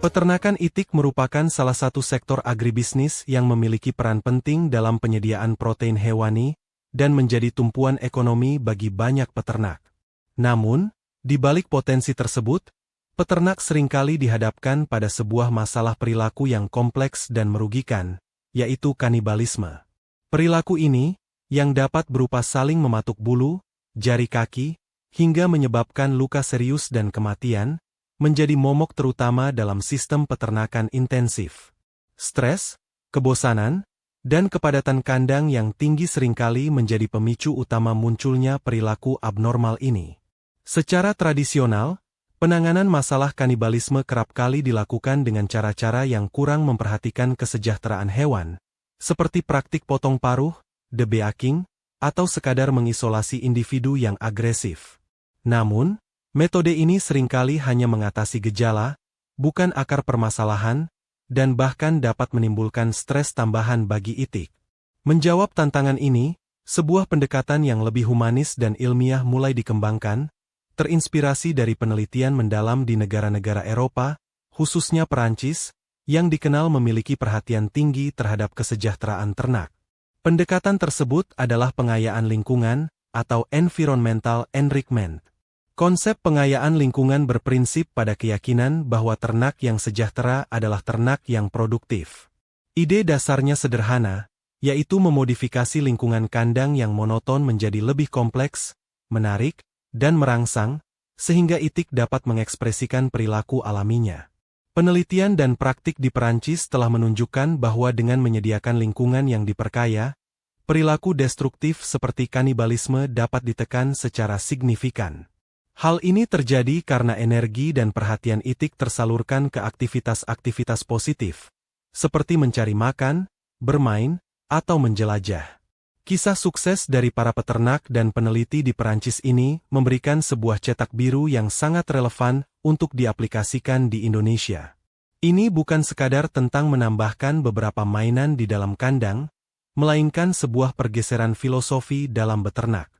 Peternakan itik merupakan salah satu sektor agribisnis yang memiliki peran penting dalam penyediaan protein hewani dan menjadi tumpuan ekonomi bagi banyak peternak. Namun, di balik potensi tersebut, peternak seringkali dihadapkan pada sebuah masalah perilaku yang kompleks dan merugikan, yaitu kanibalisme. Perilaku ini, yang dapat berupa saling mematuk bulu, jari kaki, hingga menyebabkan luka serius dan kematian, menjadi momok terutama dalam sistem peternakan intensif. Stres, kebosanan, dan kepadatan kandang yang tinggi seringkali menjadi pemicu utama munculnya perilaku abnormal ini. Secara tradisional, penanganan masalah kanibalisme kerap kali dilakukan dengan cara-cara yang kurang memperhatikan kesejahteraan hewan, seperti praktik potong paruh, debeaking, atau sekadar mengisolasi individu yang agresif. Namun, metode ini seringkali hanya mengatasi gejala, bukan akar permasalahan, dan bahkan dapat menimbulkan stres tambahan bagi itik. Menjawab tantangan ini, sebuah pendekatan yang lebih humanis dan ilmiah mulai dikembangkan, terinspirasi dari penelitian mendalam di negara-negara Eropa, khususnya Perancis, yang dikenal memiliki perhatian tinggi terhadap kesejahteraan ternak. Pendekatan tersebut adalah pengayaan lingkungan, atau environmental enrichment. Konsep pengayaan lingkungan berprinsip pada keyakinan bahwa ternak yang sejahtera adalah ternak yang produktif. Ide dasarnya sederhana, yaitu memodifikasi lingkungan kandang yang monoton menjadi lebih kompleks, menarik, dan merangsang, sehingga itik dapat mengekspresikan perilaku alaminya. Penelitian dan praktik di Perancis telah menunjukkan bahwa dengan menyediakan lingkungan yang diperkaya, perilaku destruktif seperti kanibalisme dapat ditekan secara signifikan. Hal ini terjadi karena energi dan perhatian itik tersalurkan ke aktivitas-aktivitas positif, seperti mencari makan, bermain, atau menjelajah. Kisah sukses dari para peternak dan peneliti di Perancis ini memberikan sebuah cetak biru yang sangat relevan untuk diaplikasikan di Indonesia. Ini bukan sekadar tentang menambahkan beberapa mainan di dalam kandang, melainkan sebuah pergeseran filosofi dalam beternak.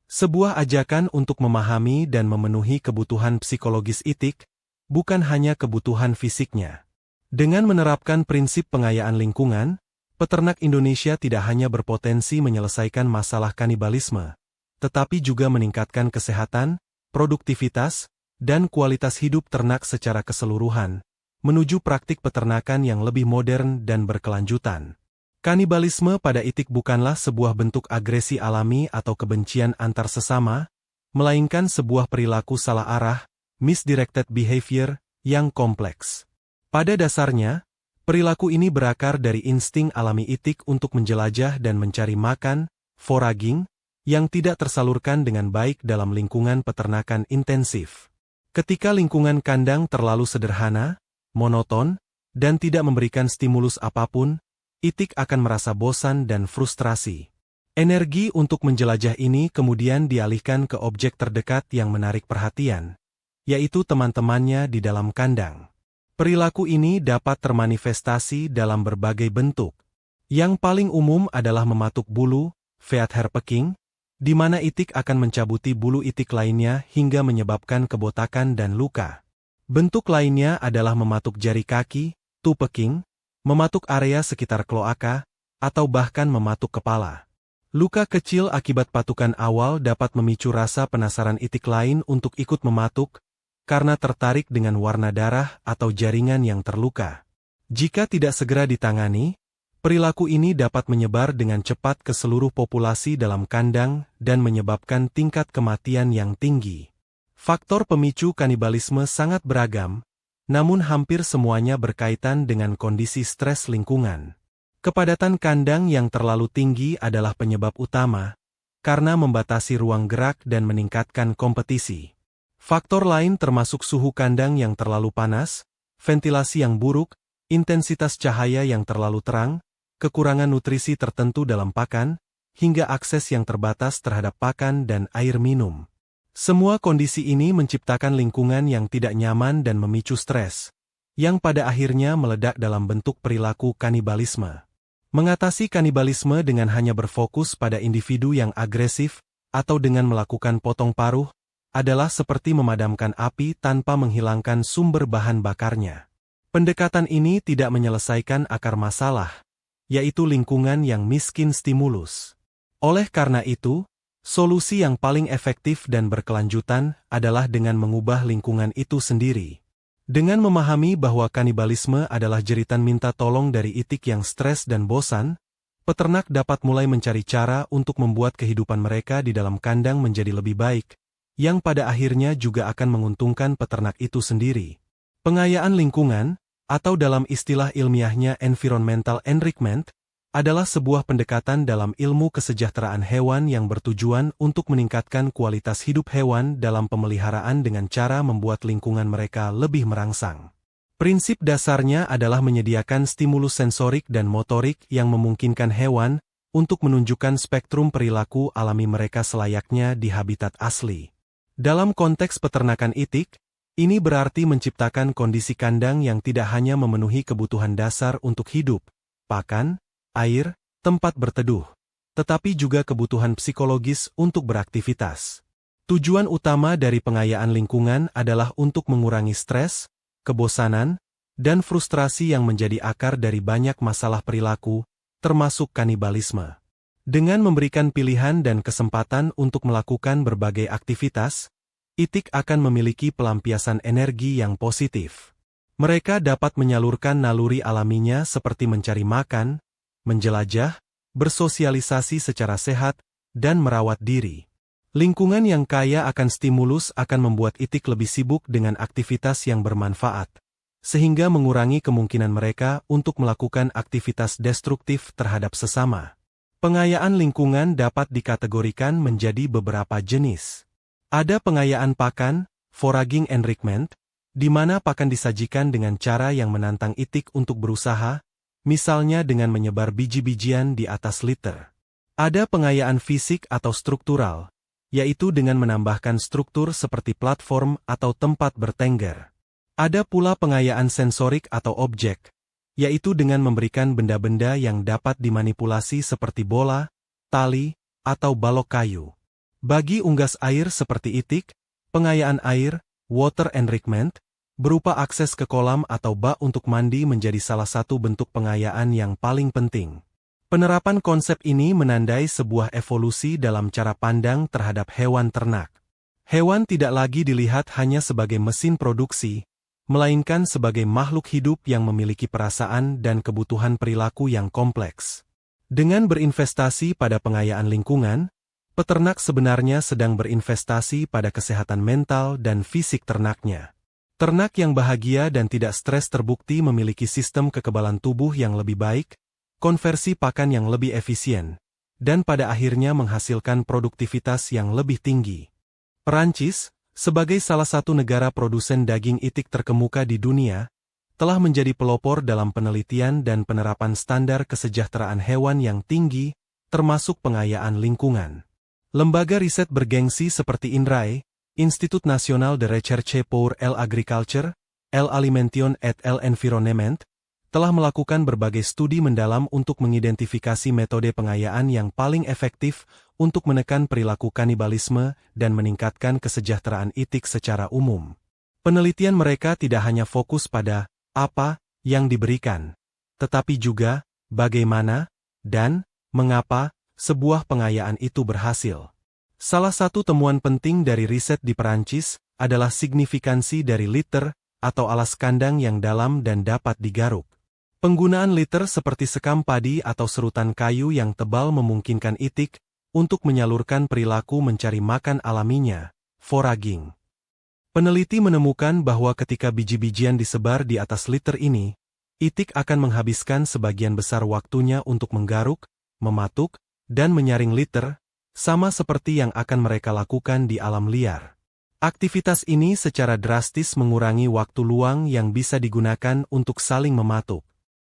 Sebuah ajakan untuk memahami dan memenuhi kebutuhan psikologis itik, bukan hanya kebutuhan fisiknya. Dengan menerapkan prinsip pengayaan lingkungan, peternak Indonesia tidak hanya berpotensi menyelesaikan masalah kanibalisme, tetapi juga meningkatkan kesehatan, produktivitas, dan kualitas hidup ternak secara keseluruhan, menuju praktik peternakan yang lebih modern dan berkelanjutan. Kanibalisme pada itik bukanlah sebuah bentuk agresi alami atau kebencian antar sesama, melainkan sebuah perilaku salah arah, misdirected behavior, yang kompleks. Pada dasarnya, perilaku ini berakar dari insting alami itik untuk menjelajah dan mencari makan, foraging, yang tidak tersalurkan dengan baik dalam lingkungan peternakan intensif. Ketika lingkungan kandang terlalu sederhana, monoton, dan tidak memberikan stimulus apapun, itik akan merasa bosan dan frustrasi. Energi untuk menjelajah ini kemudian dialihkan ke objek terdekat yang menarik perhatian, yaitu teman-temannya di dalam kandang. Perilaku ini dapat termanifestasi dalam berbagai bentuk. Yang paling umum adalah mematuk bulu, feather hair pecking, di mana itik akan mencabuti bulu itik lainnya hingga menyebabkan kebotakan dan luka. Bentuk lainnya adalah mematuk jari kaki, toe pecking, mematuk area sekitar kloaka, atau bahkan mematuk kepala. Luka kecil akibat patukan awal dapat memicu rasa penasaran itik lain untuk ikut mematuk, karena tertarik dengan warna darah atau jaringan yang terluka. Jika tidak segera ditangani, perilaku ini dapat menyebar dengan cepat ke seluruh populasi dalam kandang dan menyebabkan tingkat kematian yang tinggi. Faktor pemicu kanibalisme sangat beragam, namun hampir semuanya berkaitan dengan kondisi stres lingkungan. Kepadatan kandang yang terlalu tinggi adalah penyebab utama, karena membatasi ruang gerak dan meningkatkan kompetisi. Faktor lain termasuk suhu kandang yang terlalu panas, ventilasi yang buruk, intensitas cahaya yang terlalu terang, kekurangan nutrisi tertentu dalam pakan, hingga akses yang terbatas terhadap pakan dan air minum. Semua kondisi ini menciptakan lingkungan yang tidak nyaman dan memicu stres, yang pada akhirnya meledak dalam bentuk perilaku kanibalisme. Mengatasi kanibalisme dengan hanya berfokus pada individu yang agresif, atau dengan melakukan potong paruh, adalah seperti memadamkan api tanpa menghilangkan sumber bahan bakarnya. Pendekatan ini tidak menyelesaikan akar masalah, yaitu lingkungan yang miskin stimulus. Oleh karena itu, solusi yang paling efektif dan berkelanjutan adalah dengan mengubah lingkungan itu sendiri. Dengan memahami bahwa kanibalisme adalah jeritan minta tolong dari itik yang stres dan bosan, peternak dapat mulai mencari cara untuk membuat kehidupan mereka di dalam kandang menjadi lebih baik, yang pada akhirnya juga akan menguntungkan peternak itu sendiri. Pengayaan lingkungan, atau dalam istilah ilmiahnya environmental enrichment, adalah sebuah pendekatan dalam ilmu kesejahteraan hewan yang bertujuan untuk meningkatkan kualitas hidup hewan dalam pemeliharaan dengan cara membuat lingkungan mereka lebih merangsang. Prinsip dasarnya adalah menyediakan stimulus sensorik dan motorik yang memungkinkan hewan untuk menunjukkan spektrum perilaku alami mereka selayaknya di habitat asli. Dalam konteks peternakan itik, ini berarti menciptakan kondisi kandang yang tidak hanya memenuhi kebutuhan dasar untuk hidup, pakan, air, tempat berteduh, tetapi juga kebutuhan psikologis untuk beraktivitas. Tujuan utama dari pengayaan lingkungan adalah untuk mengurangi stres, kebosanan, dan frustrasi yang menjadi akar dari banyak masalah perilaku, termasuk kanibalisme. Dengan memberikan pilihan dan kesempatan untuk melakukan berbagai aktivitas, itik akan memiliki pelampiasan energi yang positif. Mereka dapat menyalurkan naluri alaminya seperti mencari makan, menjelajah, bersosialisasi secara sehat, dan merawat diri. Lingkungan yang kaya akan stimulus akan membuat itik lebih sibuk dengan aktivitas yang bermanfaat, sehingga mengurangi kemungkinan mereka untuk melakukan aktivitas destruktif terhadap sesama. Pengayaan lingkungan dapat dikategorikan menjadi beberapa jenis. Ada pengayaan pakan, foraging enrichment, di mana pakan disajikan dengan cara yang menantang itik untuk berusaha, misalnya dengan menyebar biji-bijian di atas litter. Ada pengayaan fisik atau struktural, yaitu dengan menambahkan struktur seperti platform atau tempat bertengger. Ada pula pengayaan sensorik atau objek, yaitu dengan memberikan benda-benda yang dapat dimanipulasi seperti bola, tali, atau balok kayu. Bagi unggas air seperti itik, pengayaan air, water enrichment, berupa akses ke kolam atau bak untuk mandi menjadi salah satu bentuk pengayaan yang paling penting. Penerapan konsep ini menandai sebuah evolusi dalam cara pandang terhadap hewan ternak. Hewan tidak lagi dilihat hanya sebagai mesin produksi, melainkan sebagai makhluk hidup yang memiliki perasaan dan kebutuhan perilaku yang kompleks. Dengan berinvestasi pada pengayaan lingkungan, peternak sebenarnya sedang berinvestasi pada kesehatan mental dan fisik ternaknya. Ternak yang bahagia dan tidak stres terbukti memiliki sistem kekebalan tubuh yang lebih baik, konversi pakan yang lebih efisien, dan pada akhirnya menghasilkan produktivitas yang lebih tinggi. Perancis, sebagai salah satu negara produsen daging itik terkemuka di dunia, telah menjadi pelopor dalam penelitian dan penerapan standar kesejahteraan hewan yang tinggi, termasuk pengayaan lingkungan. Lembaga riset bergengsi seperti INRAE, Institut Nasional de Recherche pour l'Agriculture, l'Alimentation et l'Environnement, telah melakukan berbagai studi mendalam untuk mengidentifikasi metode pengayaan yang paling efektif untuk menekan perilaku kanibalisme dan meningkatkan kesejahteraan itik secara umum. Penelitian mereka tidak hanya fokus pada apa yang diberikan, tetapi juga bagaimana dan mengapa sebuah pengayaan itu berhasil. Salah satu temuan penting dari riset di Perancis adalah signifikansi dari litter atau alas kandang yang dalam dan dapat digaruk. Penggunaan litter seperti sekam padi atau serutan kayu yang tebal memungkinkan itik untuk menyalurkan perilaku mencari makan alaminya, foraging. Peneliti menemukan bahwa ketika biji-bijian disebar di atas litter ini, itik akan menghabiskan sebagian besar waktunya untuk menggaruk, mematuk, dan menyaring litter, sama seperti yang akan mereka lakukan di alam liar. Aktivitas ini secara drastis mengurangi waktu luang yang bisa digunakan untuk saling mematuk.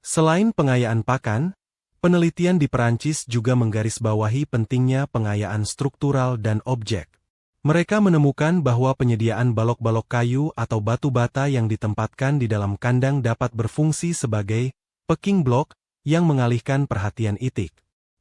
Selain pengayaan pakan, penelitian di Perancis juga menggarisbawahi pentingnya pengayaan struktural dan objek. Mereka menemukan bahwa penyediaan balok-balok kayu atau batu bata yang ditempatkan di dalam kandang dapat berfungsi sebagai pecking block yang mengalihkan perhatian itik.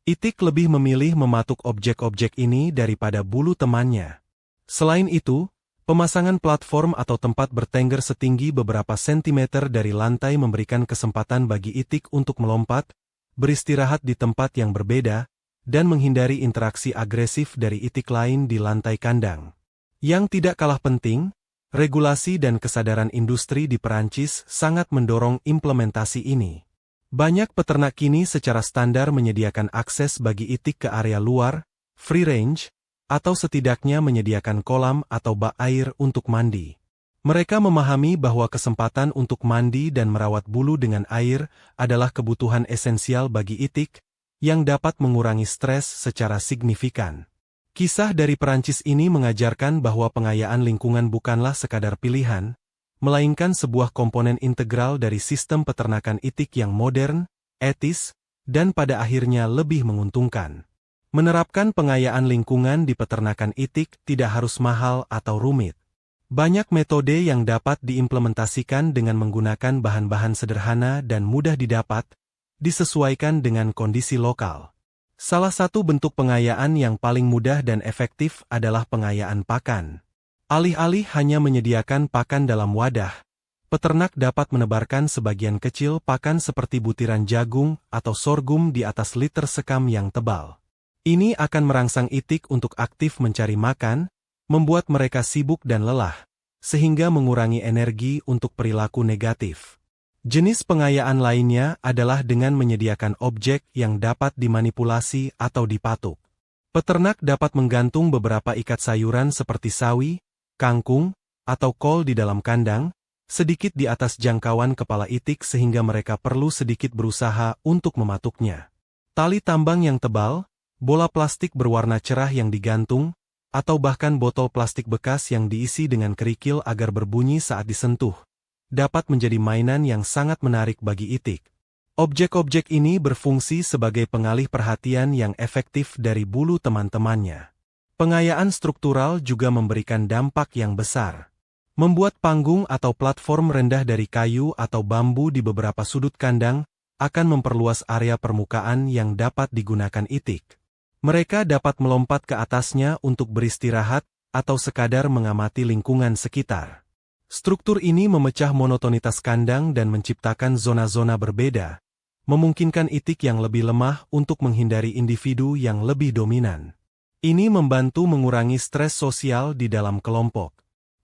Itik lebih memilih mematuk objek-objek ini daripada bulu temannya. Selain itu, Pemasangan platform atau tempat bertengger setinggi beberapa sentimeter dari lantai memberikan kesempatan bagi itik untuk melompat, beristirahat di tempat yang berbeda, dan menghindari interaksi agresif dari itik lain di lantai kandang. Yang tidak kalah penting, regulasi dan kesadaran industri di Perancis sangat mendorong implementasi ini. Banyak peternak kini secara standar menyediakan akses bagi itik ke area luar, free range, atau setidaknya menyediakan kolam atau bak air untuk mandi. Mereka memahami bahwa kesempatan untuk mandi dan merawat bulu dengan air adalah kebutuhan esensial bagi itik, yang dapat mengurangi stres secara signifikan. Kisah dari Perancis ini mengajarkan bahwa pengayaan lingkungan bukanlah sekadar pilihan, melainkan sebuah komponen integral dari sistem peternakan itik yang modern, etis, dan pada akhirnya lebih menguntungkan. Menerapkan pengayaan lingkungan di peternakan itik tidak harus mahal atau rumit. Banyak metode yang dapat diimplementasikan dengan menggunakan bahan-bahan sederhana dan mudah didapat, disesuaikan dengan kondisi lokal. Salah satu bentuk pengayaan yang paling mudah dan efektif adalah pengayaan pakan. Alih-alih hanya menyediakan pakan dalam wadah, peternak dapat menebarkan sebagian kecil pakan seperti butiran jagung atau sorghum di atas liter sekam yang tebal. Ini akan merangsang itik untuk aktif mencari makan, membuat mereka sibuk dan lelah, sehingga mengurangi energi untuk perilaku negatif. Jenis pengayaan lainnya adalah dengan menyediakan objek yang dapat dimanipulasi atau dipatuk. Peternak dapat menggantung beberapa ikat sayuran seperti sawi, kangkung, atau kol di dalam kandang, sedikit di atas jangkauan kepala itik sehingga mereka perlu sedikit berusaha untuk mematuknya. Tali tambang yang tebal, bola plastik berwarna cerah yang digantung, atau bahkan botol plastik bekas yang diisi dengan kerikil agar berbunyi saat disentuh, dapat menjadi mainan yang sangat menarik bagi itik. Objek-objek ini berfungsi sebagai pengalih perhatian yang efektif dari bulu teman-temannya. Pengayaan struktural juga memberikan dampak yang besar. Membuat panggung atau platform rendah dari kayu atau bambu di beberapa sudut kandang akan memperluas area permukaan yang dapat digunakan itik. Mereka dapat melompat ke atasnya untuk beristirahat atau sekadar mengamati lingkungan sekitar. Struktur ini memecah monotonitas kandang dan menciptakan zona-zona berbeda, memungkinkan itik yang lebih lemah untuk menghindari individu yang lebih dominan. Ini membantu mengurangi stres sosial di dalam kelompok.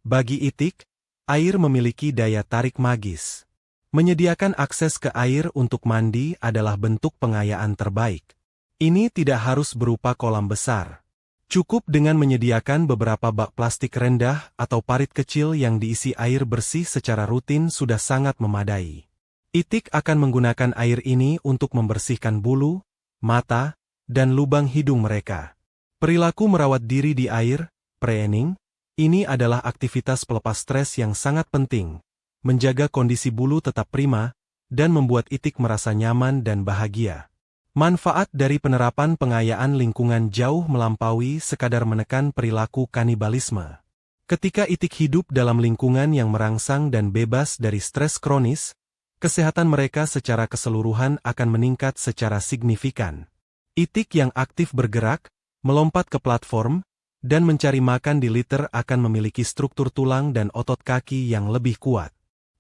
Bagi itik, air memiliki daya tarik magis. Menyediakan akses ke air untuk mandi adalah bentuk pengayaan terbaik. Ini tidak harus berupa kolam besar. Cukup dengan menyediakan beberapa bak plastik rendah atau parit kecil yang diisi air bersih secara rutin sudah sangat memadai. Itik akan menggunakan air ini untuk membersihkan bulu, mata, dan lubang hidung mereka. Perilaku merawat diri di air, preening, ini adalah aktivitas pelepas stres yang sangat penting, menjaga kondisi bulu tetap prima, dan membuat itik merasa nyaman dan bahagia. Manfaat dari penerapan pengayaan lingkungan jauh melampaui sekadar menekan perilaku kanibalisme. Ketika itik hidup dalam lingkungan yang merangsang dan bebas dari stres kronis, kesehatan mereka secara keseluruhan akan meningkat secara signifikan. Itik yang aktif bergerak, melompat ke platform, dan mencari makan di liter akan memiliki struktur tulang dan otot kaki yang lebih kuat.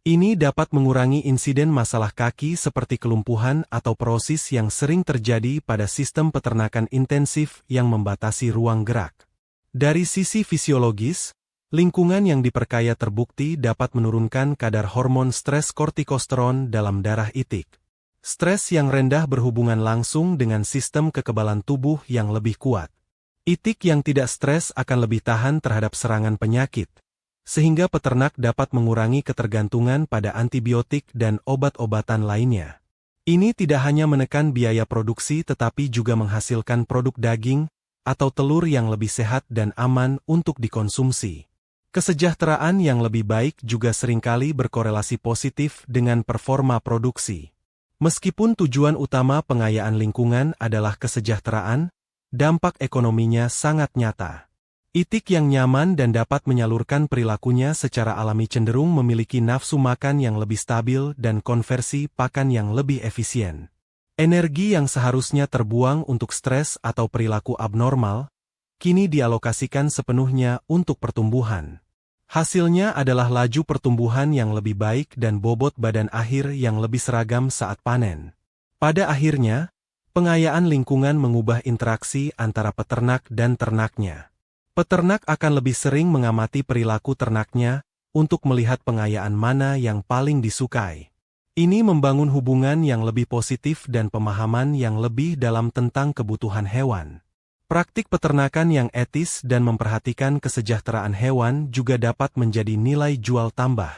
Ini dapat mengurangi insiden masalah kaki seperti kelumpuhan atau porosis yang sering terjadi pada sistem peternakan intensif yang membatasi ruang gerak. Dari sisi fisiologis, lingkungan yang diperkaya terbukti dapat menurunkan kadar hormon stres kortikosteron dalam darah itik. Stres yang rendah berhubungan langsung dengan sistem kekebalan tubuh yang lebih kuat. Itik yang tidak stres akan lebih tahan terhadap serangan penyakit, sehingga peternak dapat mengurangi ketergantungan pada antibiotik dan obat-obatan lainnya. Ini tidak hanya menekan biaya produksi tetapi juga menghasilkan produk daging atau telur yang lebih sehat dan aman untuk dikonsumsi. Kesejahteraan yang lebih baik juga seringkali berkorelasi positif dengan performa produksi. Meskipun tujuan utama pengayaan lingkungan adalah kesejahteraan, dampak ekonominya sangat nyata. Itik yang nyaman dan dapat menyalurkan perilakunya secara alami cenderung memiliki nafsu makan yang lebih stabil dan konversi pakan yang lebih efisien. Energi yang seharusnya terbuang untuk stres atau perilaku abnormal, kini dialokasikan sepenuhnya untuk pertumbuhan. Hasilnya adalah laju pertumbuhan yang lebih baik dan bobot badan akhir yang lebih seragam saat panen. Pada akhirnya, pengayaan lingkungan mengubah interaksi antara peternak dan ternaknya. Peternak akan lebih sering mengamati perilaku ternaknya untuk melihat pengayaan mana yang paling disukai. Ini membangun hubungan yang lebih positif dan pemahaman yang lebih dalam tentang kebutuhan hewan. Praktik peternakan yang etis dan memperhatikan kesejahteraan hewan juga dapat menjadi nilai jual tambah.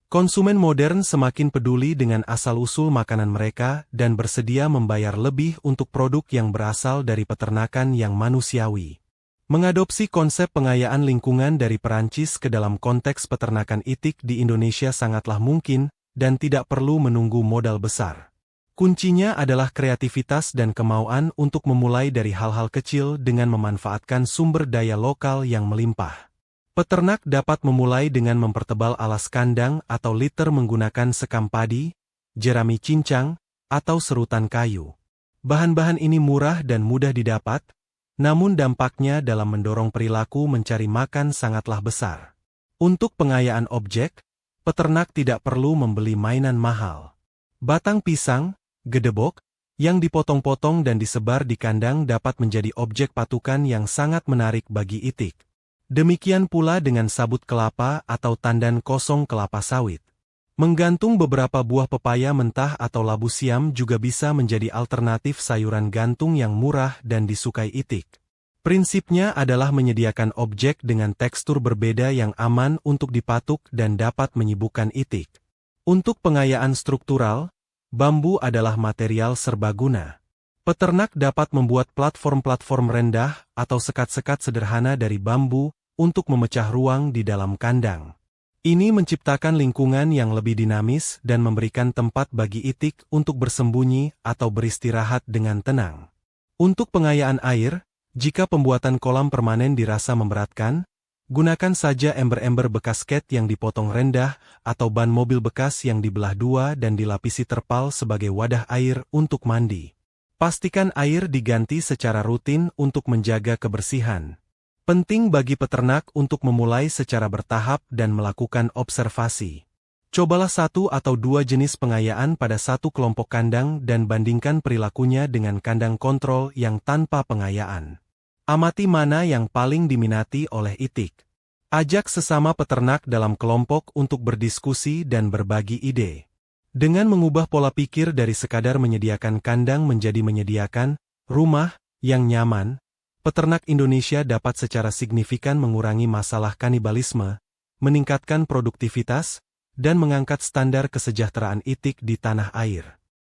Konsumen modern semakin peduli dengan asal-usul makanan mereka dan bersedia membayar lebih untuk produk yang berasal dari peternakan yang manusiawi. Mengadopsi konsep pengayaan lingkungan dari Perancis ke dalam konteks peternakan etik di Indonesia sangatlah mungkin dan tidak perlu menunggu modal besar. Kuncinya adalah kreativitas dan kemauan untuk memulai dari hal-hal kecil dengan memanfaatkan sumber daya lokal yang melimpah. Peternak dapat memulai dengan mempertebal alas kandang atau liter menggunakan sekam padi, jerami cincang, atau serutan kayu. Bahan-bahan ini murah dan mudah didapat, namun dampaknya dalam mendorong perilaku mencari makan sangatlah besar. Untuk pengayaan objek, peternak tidak perlu membeli mainan mahal. Batang pisang, gedebok, yang dipotong-potong dan disebar di kandang dapat menjadi objek patukan yang sangat menarik bagi itik. Demikian pula dengan sabut kelapa atau tandan kosong kelapa sawit. Menggantung beberapa buah pepaya mentah atau labu siam juga bisa menjadi alternatif sayuran gantung yang murah dan disukai itik. Prinsipnya adalah menyediakan objek dengan tekstur berbeda yang aman untuk dipatuk dan dapat menyibukkan itik. Untuk pengayaan struktural, bambu adalah material serbaguna. Peternak dapat membuat platform-platform rendah atau sekat-sekat sederhana dari bambu untuk memecah ruang di dalam kandang. Ini menciptakan lingkungan yang lebih dinamis dan memberikan tempat bagi itik untuk bersembunyi atau beristirahat dengan tenang. Untuk pengayaan air, jika pembuatan kolam permanen dirasa memberatkan, gunakan saja ember-ember bekas cat yang dipotong rendah atau ban mobil bekas yang dibelah dua dan dilapisi terpal sebagai wadah air untuk mandi. Pastikan air diganti secara rutin untuk menjaga kebersihan. Penting bagi peternak untuk memulai secara bertahap dan melakukan observasi. Cobalah 1 atau 2 jenis pengayaan pada satu kelompok kandang dan bandingkan perilakunya dengan kandang kontrol yang tanpa pengayaan. Amati mana yang paling diminati oleh itik. Ajak sesama peternak dalam kelompok untuk berdiskusi dan berbagi ide. Dengan mengubah pola pikir dari sekadar menyediakan kandang menjadi menyediakan rumah yang nyaman, peternak Indonesia dapat secara signifikan mengurangi masalah kanibalisme, meningkatkan produktivitas, dan mengangkat standar kesejahteraan itik di tanah air.